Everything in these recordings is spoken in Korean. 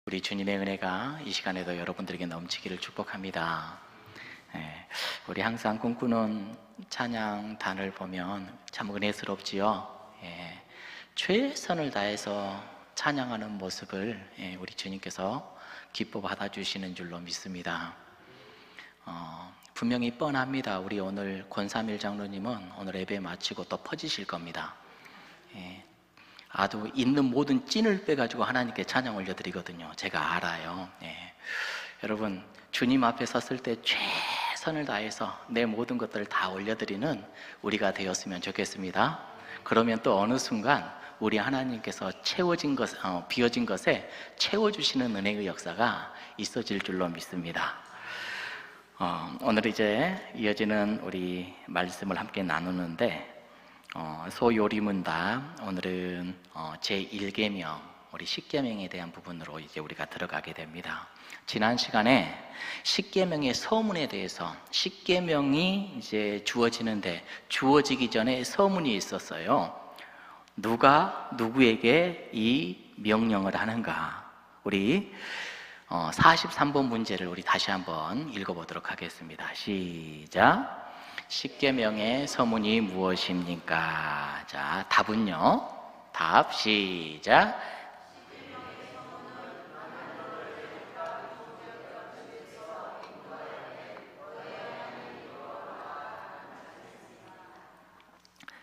우리 주님의 은혜가 이 시간에도 여러분들에게 넘치기를 축복합니다. 우리 항상 꿈꾸는 찬양단을 보면 참 은혜스럽지요. 최선을 다해서 찬양하는 모습을 우리 주님께서 기뻐 받아주시는 줄로 믿습니다. 분명히 뻔합니다. 우리 오늘 권삼일 장로님은 오늘 예배 마치고 또 퍼지실 겁니다. 아주 있는 모든 찐을 빼가지고 하나님께 찬양 올려드리거든요. 제가 알아요. 여러분, 주님 앞에 섰을 때 최선을 다해서 내 모든 것들을 다 올려드리는 우리가 되었으면 좋겠습니다. 그러면 또 어느 순간 우리 하나님께서 비어진 것에 채워주시는 은혜의 역사가 있어질 줄로 믿습니다. 오늘 이제 이어지는 우리 말씀을 함께 나누는데, 소요리문답, 오늘은 제1계명, 우리 십계명에 대한 부분으로 이제 우리가 들어가게 됩니다. 지난 시간에 십계명의 서문에 대해서, 십계명이 이제 주어지기 전에 서문이 있었어요. 누가 누구에게 이 명령을 하는가? 우리 43번 문제를 우리 다시 한번 읽어보도록 하겠습니다. 시작. 십계명의 서문이 무엇입니까? 자, 답은요. 답 시작.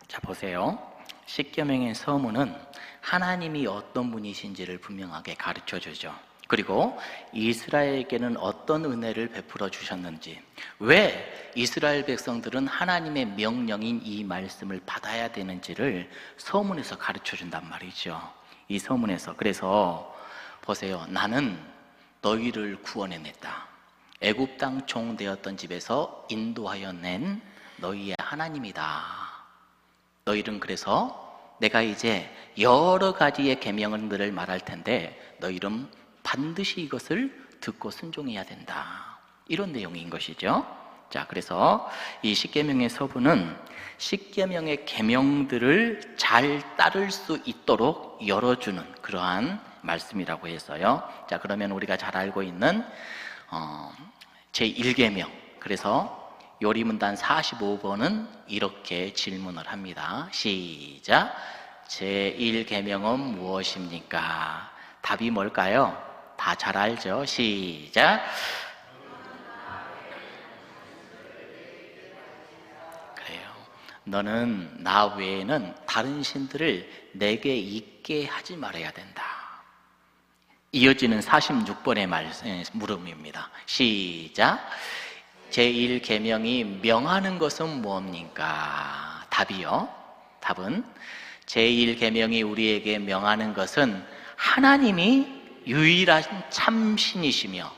자, 보세요. 십계명의 서문은 하나님이 어떤 분이신지를 분명하게 가르쳐 주죠. 그리고 이스라엘에게는 어떤 은혜를 베풀어 주셨는지, 왜 이스라엘 백성들은 하나님의 명령인 이 말씀을 받아야 되는지를 서문에서 가르쳐 준단 말이죠. 이 서문에서. 그래서 보세요. 나는 너희를 구원해냈다. 애굽 땅 종되었던 집에서 인도하여 낸 너희의 하나님이다. 너희는 그래서 내가 이제 여러 가지의 계명들을 말할 텐데 너희는 반드시 이것을 듣고 순종해야 된다. 이런 내용인 것이죠. 자, 그래서 이 십계명의 서문은 십계명의 계명들을 잘 따를 수 있도록 열어주는 그러한 말씀이라고 해서요. 자, 그러면 우리가 잘 알고 있는 제1계명, 그래서 요리문단 45번은 이렇게 질문을 합니다. 시작. 제1계명은 무엇입니까? 답이 뭘까요? 다 잘 알죠? 시작. 그래요. 너는 나 외에는 다른 신들을 내게 있게 하지 말아야 된다. 이어지는 46번의 물음입니다. 시작. 제1계명이 명하는 것은 무엇입니까? 답이요. 답은 제1계명이 우리에게 명하는 것은 하나님이 유일한 참신이시며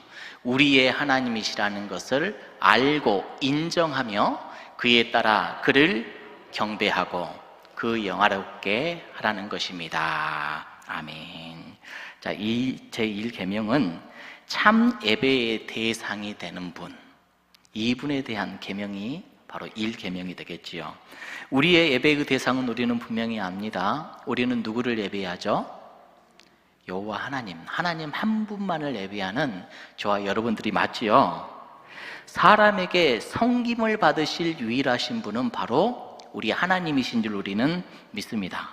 우리의 하나님이시라는 것을 알고 인정하며 그에 따라 그를 경배하고 그 영화롭게 하라는 것입니다. 아멘. 자, 이 제1계명은 참 예배의 대상이 되는 분, 이분에 대한 계명이 바로 1계명이 되겠지요. 우리의 예배의 대상은 우리는 분명히 압니다. 우리는 누구를 예배하죠? 여호와 하나님 한 분만을 예배하는 저와 여러분들이 맞지요? 사람에게 섬김을 받으실 유일하신 분은 바로 우리 하나님이신 줄 우리는 믿습니다.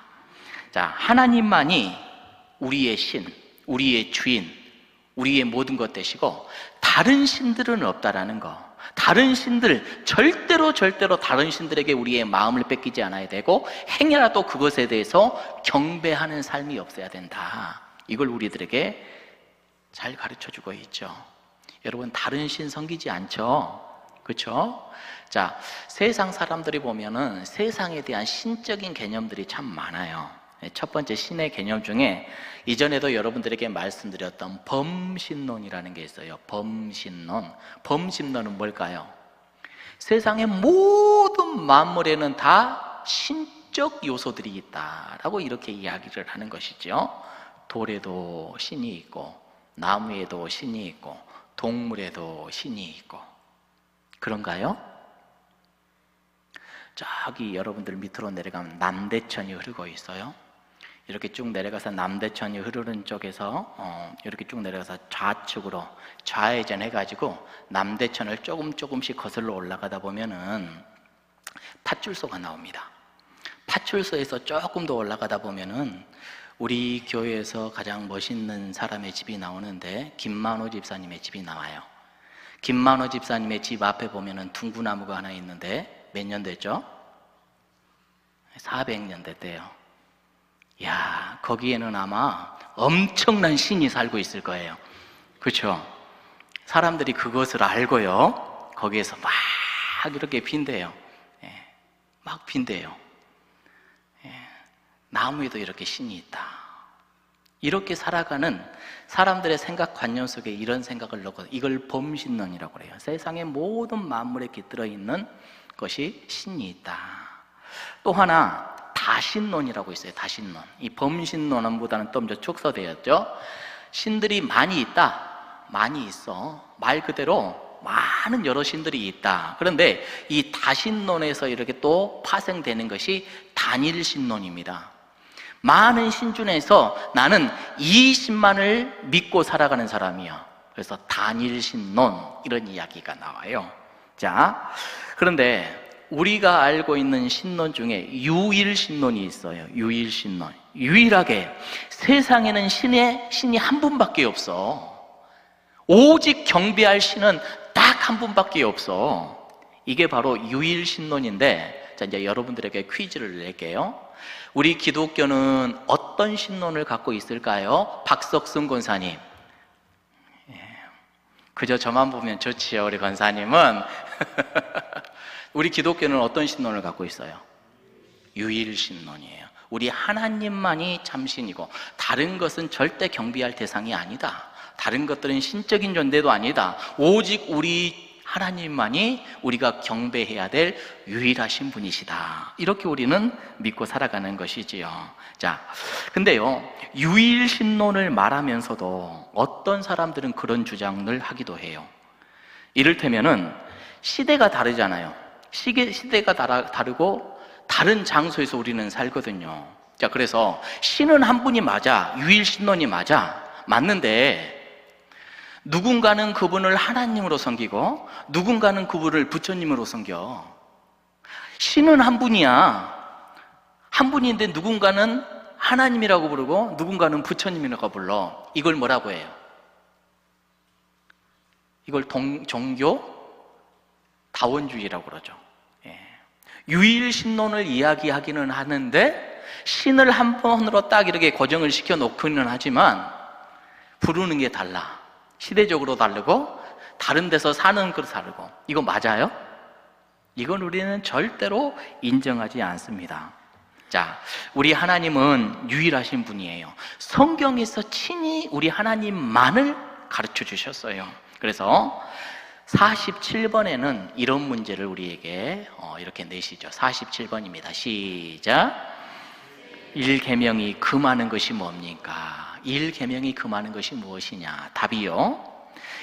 자, 하나님만이 우리의 신, 우리의 주인, 우리의 모든 것 되시고 다른 신들은 없다라는 거. 다른 신들, 절대로 다른 신들에게 우리의 마음을 뺏기지 않아야 되고 행여라도 그것에 대해서 경배하는 삶이 없어야 된다. 이걸 우리들에게 잘 가르쳐주고 있죠. 여러분, 다른 신 섬기지 않죠? 그렇죠? 자, 세상 사람들이 보면은 세상에 대한 신적인 개념들이 참 많아요. 첫 번째 신의 개념 중에 이전에도 여러분들에게 말씀드렸던 범신론이라는 게 있어요. 범신론. 범신론은 뭘까요? 세상의 모든 만물에는 다 신적 요소들이 있다라고 이렇게 이야기를 하는 것이죠. 돌에도 신이 있고 나무에도 신이 있고 동물에도 신이 있고. 그런가요? 저기 여러분들 밑으로 내려가면 남대천이 흐르고 있어요. 이렇게 쭉 내려가서 남대천이 흐르는 쪽에서 이렇게 쭉 내려가서 좌측으로 좌회전 해가지고 남대천을 조금씩 거슬러 올라가다 보면은 파출소가 나옵니다. 파출소에서 조금 더 올라가다 보면은 우리 교회에서 가장 멋있는 사람의 집이 나오는데 김만호 집사님의 집이 나와요. 김만호 집사님의 집 앞에 보면은 둥구나무가 하나 있는데 몇 년 됐죠? 400년 됐대요. 야, 거기에는 아마 엄청난 신이 살고 있을 거예요. 그렇죠? 사람들이 그것을 알고요, 거기에서 막 이렇게 빈대요. 막 빈대요. 나무에도 이렇게 신이 있다. 이렇게 살아가는 사람들의 생각관념 속에 이런 생각을 넣고 이걸 범신론이라고 해요. 세상의 모든 만물에 깃들어 있는 것이 신이 있다. 또 하나 다신론이라고 있어요. 다신론. 이 범신론보다는 좀 더 축소되었죠. 신들이 많이 있다. 많이 있어. 말 그대로 많은 여러 신들이 있다. 그런데 이 다신론에서 이렇게 또 파생되는 것이 단일신론입니다. 많은 신 중에서 나는 이 신만을 믿고 살아가는 사람이야. 그래서 단일신론, 이런 이야기가 나와요. 자, 그런데 우리가 알고 있는 신론 중에 유일신론이 있어요. 유일신론. 유일하게 세상에는 신이 한 분밖에 없어. 오직 경배할 신은 딱 한 분밖에 없어. 이게 바로 유일신론인데, 자, 이제 여러분들에게 퀴즈를 낼게요. 우리 기독교는 어떤 신론을 갖고 있을까요? 박석순 권사님. 그저 저만 보면 좋지요, 우리 권사님은. 우리 기독교는 어떤 신론을 갖고 있어요? 유일신론이에요. 우리 하나님만이 참신이고 다른 것은 절대 경배할 대상이 아니다. 다른 것들은 신적인 존재도 아니다. 오직 우리 하나님만이 우리가 경배해야 될 유일하신 분이시다. 이렇게 우리는 믿고 살아가는 것이지요. 자, 근데요, 유일신론을 말하면서도 어떤 사람들은 그런 주장을 하기도 해요. 이를테면은 시대가 다르잖아요. 시대가 다르고 다른 장소에서 우리는 살거든요. 자, 그래서 신은 한 분이 맞아. 유일신론이 맞아. 맞는데 누군가는 그분을 하나님으로 섬기고 누군가는 그분을 부처님으로 섬겨. 신은 한 분이야. 한 분인데 누군가는 하나님이라고 부르고 누군가는 부처님이라고 불러. 이걸 뭐라고 해요? 이걸 종교 다원주의라고 그러죠. 유일신론을 이야기하기는 하는데 신을 한 번으로 딱 이렇게 고정을 시켜 놓기는 하지만 부르는 게 달라. 시대적으로 다르고 다른 데서 사는 것도 다르고. 이거 맞아요? 이건 우리는 절대로 인정하지 않습니다. 자, 우리 하나님은 유일하신 분이에요. 성경에서 친히 우리 하나님만을 가르쳐 주셨어요. 그래서 47번에는 이런 문제를 우리에게 이렇게 내시죠. 47번입니다. 시작. 1계명이 금하는 것이 뭡니까? 1계명이 금하는 것이 무엇이냐? 답이요,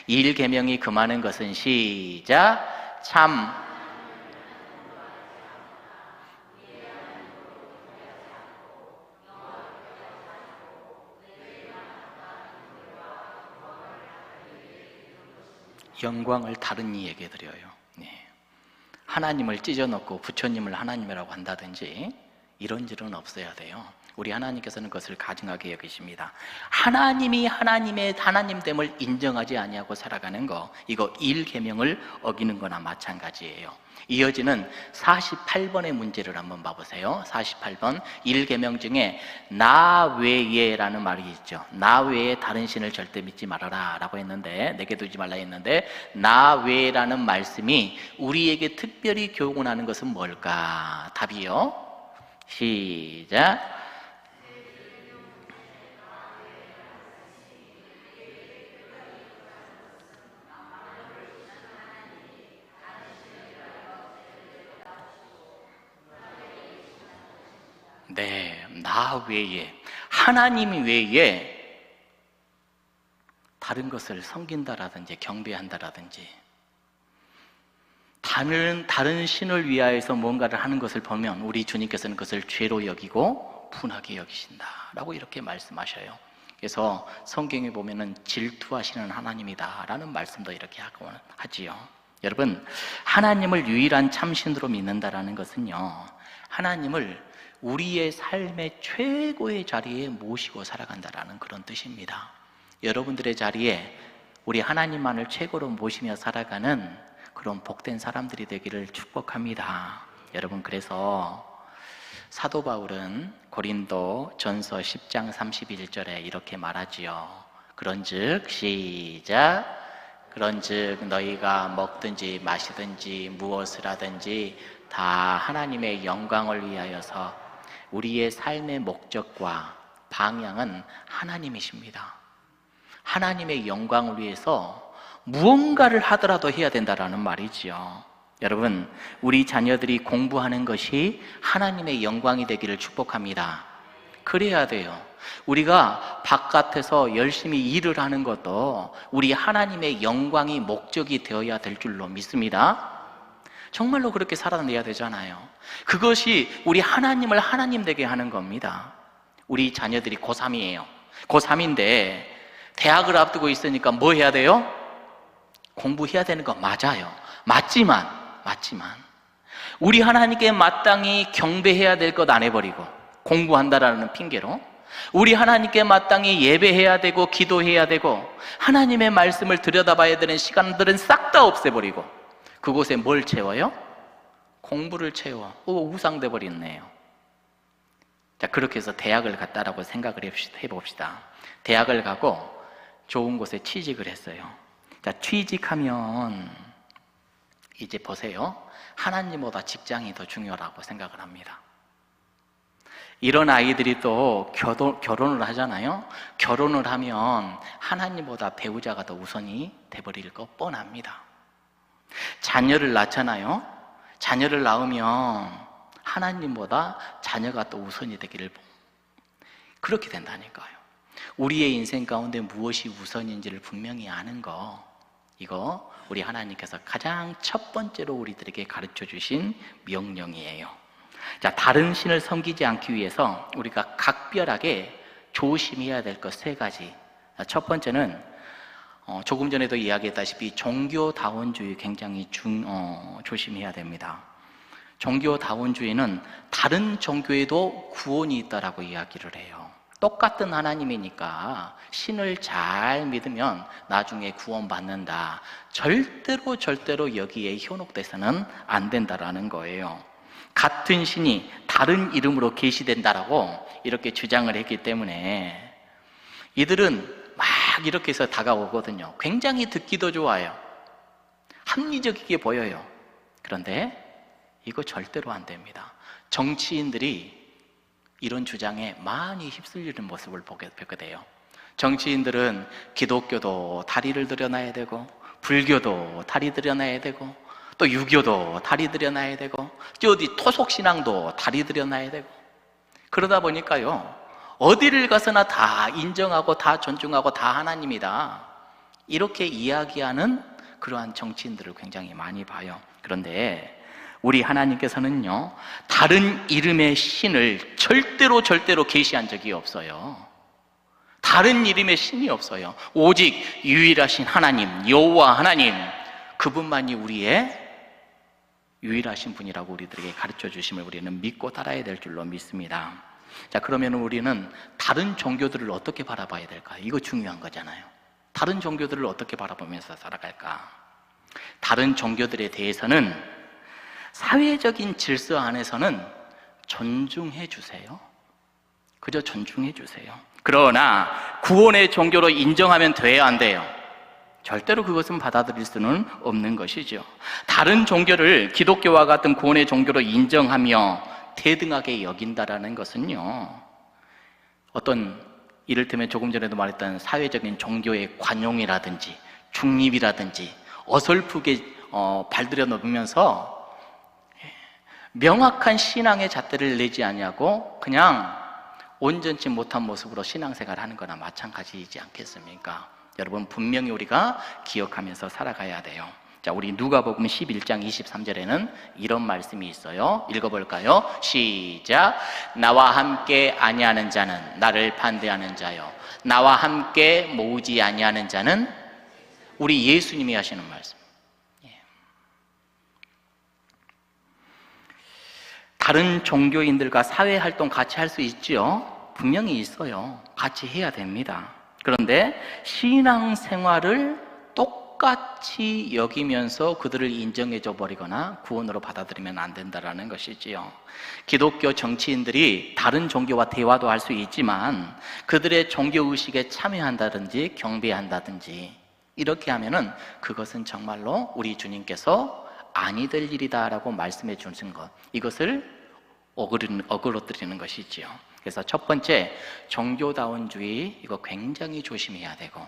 1계명이 금하는 것은 시작. 참 영광을 다른 이에게 드려요. 하나님을 찢어놓고 부처님을 하나님이라고 한다든지 이런 일은 없어야 돼요. 우리 하나님께서는 그것을 가증하게 여기십니다. 하나님이 하나님의 하나님됨을 인정하지 아니하고 살아가는 거, 이거 1계명을 어기는 거나 마찬가지예요. 이어지는 48번의 문제를 한번 봐보세요. 48번 1계명 중에 나 외에 라는 말이 있죠. 나 외에 다른 신을 절대 믿지 말아라 라고 했는데, 내게 두지 말라 했는데, 나 외에 라는 말씀이 우리에게 특별히 교훈하는 것은 뭘까? 답이요, 시작. 네, 나 외에, 하나님 외에 다른 것을 섬긴다라든지 경배한다라든지 다른 신을 위하여서 뭔가를 하는 것을 보면 우리 주님께서는 그것을 죄로 여기고 분하게 여기신다라고 이렇게 말씀하셔요. 그래서 성경에 보면은 질투하시는 하나님이다라는 말씀도 이렇게 하지요. 여러분, 하나님을 유일한 참신으로 믿는다라는 것은요, 하나님을 우리의 삶의 최고의 자리에 모시고 살아간다라는 그런 뜻입니다. 여러분들의 자리에 우리 하나님만을 최고로 모시며 살아가는 그런 복된 사람들이 되기를 축복합니다. 여러분, 그래서 사도 바울은 고린도 전서 10장 31절에 이렇게 말하지요. 그런즉 시작, 그런즉 너희가 먹든지 마시든지 무엇을 하든지 다 하나님의 영광을 위하여서, 우리의 삶의 목적과 방향은 하나님이십니다. 하나님의 영광을 위해서 무언가를 하더라도 해야 된다라는 말이지요. 여러분, 우리 자녀들이 공부하는 것이 하나님의 영광이 되기를 축복합니다. 그래야 돼요. 우리가 바깥에서 열심히 일을 하는 것도 우리 하나님의 영광이 목적이 되어야 될 줄로 믿습니다. 정말로 그렇게 살아내야 되잖아요. 그것이 우리 하나님을 하나님 되게 하는 겁니다. 우리 자녀들이 고3이에요. 고3인데 대학을 앞두고 있으니까 뭐 해야 돼요? 공부해야 되는 거 맞아요. 맞지만 우리 하나님께 마땅히 경배해야 될 것 안 해버리고 공부한다라는 핑계로 우리 하나님께 마땅히 예배해야 되고 기도해야 되고 하나님의 말씀을 들여다봐야 되는 시간들은 싹 다 없애버리고 그곳에 뭘 채워요? 공부를 채워. 우상돼 버렸네요. 자, 그렇게 해서 대학을 갔다라고 생각을 해봅시다. 대학을 가고 좋은 곳에 취직을 했어요. 자, 취직하면 이제 보세요. 하나님보다 직장이 더 중요하다고 생각을 합니다. 이런 아이들이 또 결혼을 하잖아요. 결혼을 하면 하나님보다 배우자가 더 우선이 돼버릴 거 뻔합니다. 자녀를 낳잖아요. 자녀를 낳으면 하나님보다 자녀가 또 우선이 되기를, 그렇게 된다니까요. 우리의 인생 가운데 무엇이 우선인지를 분명히 아는 거, 이거 우리 하나님께서 가장 첫 번째로 우리들에게 가르쳐 주신 명령이에요. 자, 다른 신을 섬기지 않기 위해서 우리가 각별하게 조심해야 될 것 3가지. 첫 번째는 조금 전에도 이야기했다시피 종교다원주의 굉장히 조심해야 됩니다. 종교다원주의는 다른 종교에도 구원이 있다라고 이야기를 해요. 똑같은 하나님이니까 신을 잘 믿으면 나중에 구원받는다. 절대로 여기에 현혹돼서는 안 된다라는 거예요. 같은 신이 다른 이름으로 계시된다라고 이렇게 주장을 했기 때문에 이들은 막 이렇게 해서 다가오거든요. 굉장히 듣기도 좋아요. 합리적이게 보여요. 그런데 이거 절대로 안 됩니다. 정치인들이 이런 주장에 많이 휩쓸리는 모습을 보게 돼요. 정치인들은 기독교도 다리를 들여놔야 되고 불교도 다리 들여놔야 되고 또 유교도 다리 들여놔야 되고 어디 토속신앙도 다리 들여놔야 되고, 그러다 보니까요 어디를 가서나 다 인정하고 다 존중하고 다 하나님이다 이렇게 이야기하는 그러한 정치인들을 굉장히 많이 봐요. 그런데 우리 하나님께서는요 다른 이름의 신을 절대로 계시한 적이 없어요. 다른 이름의 신이 없어요. 오직 유일하신 하나님, 여호와 하나님, 그분만이 우리의 유일하신 분이라고 우리들에게 가르쳐 주심을 우리는 믿고 따라야 될 줄로 믿습니다. 자, 그러면 우리는 다른 종교들을 어떻게 바라봐야 될까? 이거 중요한 거잖아요. 다른 종교들을 어떻게 바라보면서 살아갈까? 다른 종교들에 대해서는 사회적인 질서 안에서는 존중해 주세요. 그저 존중해 주세요. 그러나 구원의 종교로 인정하면 돼야 안 돼요. 절대로 그것은 받아들일 수는 없는 것이죠. 다른 종교를 기독교와 같은 구원의 종교로 인정하며 대등하게 여긴다라는 것은요 어떤 이를테면 조금 전에도 말했던 사회적인 종교의 관용이라든지 중립이라든지 어설프게 발들여 놓으면서 명확한 신앙의 잣대를 내지 않냐고 그냥 온전치 못한 모습으로 신앙생활을 하는 거나 마찬가지이지 않겠습니까? 여러분, 분명히 우리가 기억하면서 살아가야 돼요. 자, 우리 누가복음 11장 23절에는 이런 말씀이 있어요. 읽어볼까요? 시작. 나와 함께 아니하는 자는 나를 반대하는 자요, 나와 함께 모으지 아니하는 자는, 우리 예수님이 하시는 말씀. 다른 종교인들과 사회활동 같이 할 수 있죠. 분명히 있어요. 같이 해야 됩니다. 그런데 신앙생활을 똑같이 여기면서 그들을 인정해줘 버리거나 구원으로 받아들이면 안 된다는 것이지요. 기독교 정치인들이 다른 종교와 대화도 할 수 있지만 그들의 종교의식에 참여한다든지 경배한다든지 이렇게 하면은 그것은 정말로 우리 주님께서 아니 될 일이다라고 말씀해 주신 것, 이것을 어그러뜨리는 것이지요. 그래서 첫 번째, 종교다운주의, 이거 굉장히 조심해야 되고,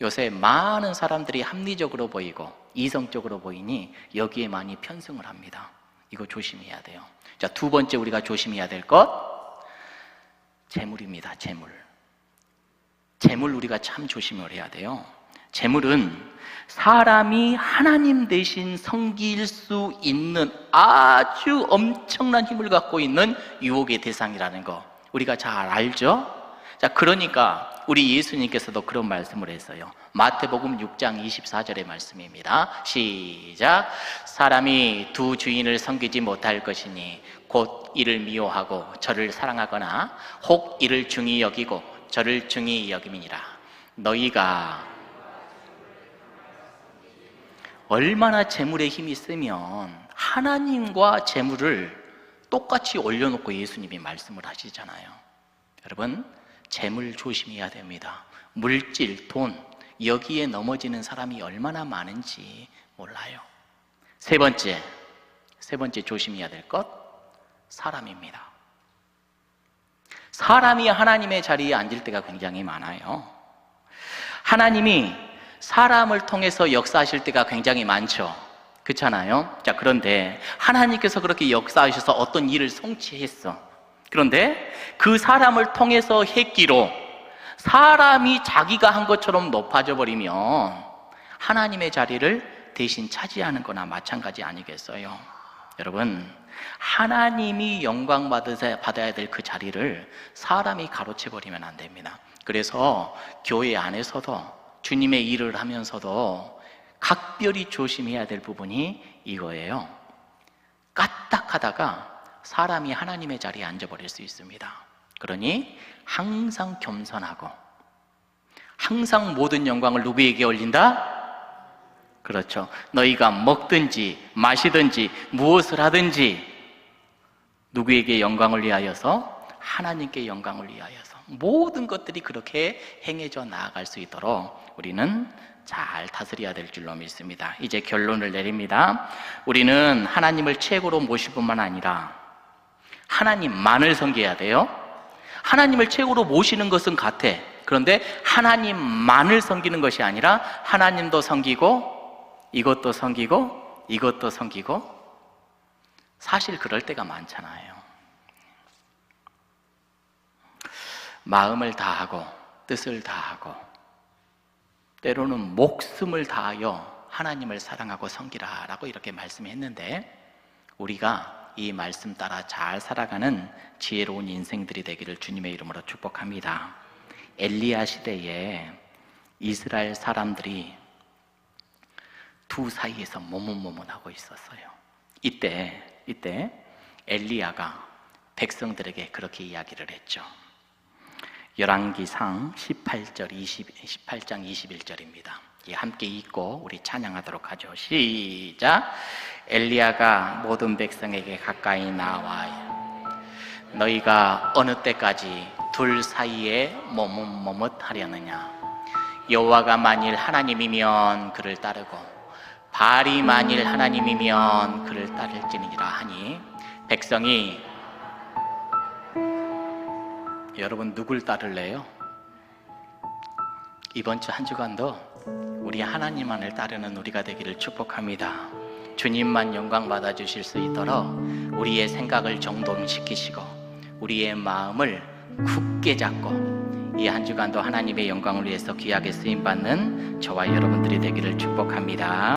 요새 많은 사람들이 합리적으로 보이고 이성적으로 보이니 여기에 많이 편승을 합니다. 이거 조심해야 돼요. 자, 두 번째 우리가 조심해야 될 것, 재물입니다. 재물 우리가 참 조심을 해야 돼요. 재물은 사람이 하나님 대신 섬길 수 있는 아주 엄청난 힘을 갖고 있는 유혹의 대상이라는 거 우리가 잘 알죠? 자, 그러니까 우리 예수님께서도 그런 말씀을 했어요. 마태복음 6장 24절의 말씀입니다. 시작. 사람이 두 주인을 섬기지 못할 것이니 곧 이를 미워하고 저를 사랑하거나 혹 이를 중히 여기고 저를 중히 여김이니라. 너희가 얼마나 재물에 힘이 쓰면 하나님과 재물을 똑같이 올려놓고 예수님이 말씀을 하시잖아요. 여러분, 재물 조심해야 됩니다. 물질, 돈, 여기에 넘어지는 사람이 얼마나 많은지 몰라요. 세 번째 조심해야 될 것, 사람입니다. 사람이 하나님의 자리에 앉을 때가 굉장히 많아요. 하나님이 사람을 통해서 역사하실 때가 굉장히 많죠. 그렇잖아요. 자, 그런데 하나님께서 그렇게 역사하셔서 어떤 일을 성취했어. 그런데 그 사람을 통해서 했기로 사람이 자기가 한 것처럼 높아져 버리면 하나님의 자리를 대신 차지하는 거나 마찬가지 아니겠어요? 여러분, 하나님이 영광 받아야 될 그 자리를 사람이 가로채 버리면 안 됩니다. 그래서 교회 안에서도 주님의 일을 하면서도 각별히 조심해야 될 부분이 이거예요. 까딱하다가 사람이 하나님의 자리에 앉아버릴 수 있습니다. 그러니 항상 겸손하고, 항상 모든 영광을 누구에게 올린다? 그렇죠. 너희가 먹든지 마시든지 무엇을 하든지 누구에게 영광을 위하여서? 하나님께 영광을 위하여서. 모든 것들이 그렇게 행해져 나아갈 수 있도록 우리는 잘 다스려야 될 줄로 믿습니다. 이제 결론을 내립니다. 우리는 하나님을 최고로 모실 뿐만 아니라 하나님만을 섬겨야 돼요. 하나님을 최고로 모시는 것은 같아. 그런데 하나님만을 섬기는 것이 아니라 하나님도 섬기고 이것도 섬기고 이것도 섬기고, 사실 그럴 때가 많잖아요. 마음을 다하고 뜻을 다하고 때로는 목숨을 다하여 하나님을 사랑하고 섬기라라고 이렇게 말씀했는데, 우리가 이 말씀 따라 잘 살아가는 지혜로운 인생들이 되기를 주님의 이름으로 축복합니다. 엘리야 시대에 이스라엘 사람들이 두 사이에서 모문모문하고 있었어요. 이때 엘리야가 백성들에게 그렇게 이야기를 했죠. 열왕기상 18장 21절입니다. 함께 읽고 우리 찬양하도록 하죠. 시작. 엘리야가 모든 백성에게 가까이 나와요. 너희가 어느 때까지 둘 사이에 머뭇머뭇하려느냐? 여호와가 만일 하나님이면 그를 따르고 바알이 만일 하나님이면 그를 따를지니라 하니, 백성이, 여러분 누굴 따를래요? 이번 주 한 주간도 우리 하나님만을 따르는 우리가 되기를 축복합니다. 주님만 영광 받아주실 수 있도록 우리의 생각을 정돈시키시고 우리의 마음을 굳게 잡고 이 한 주간도 하나님의 영광을 위해서 귀하게 쓰임받는 저와 여러분들이 되기를 축복합니다.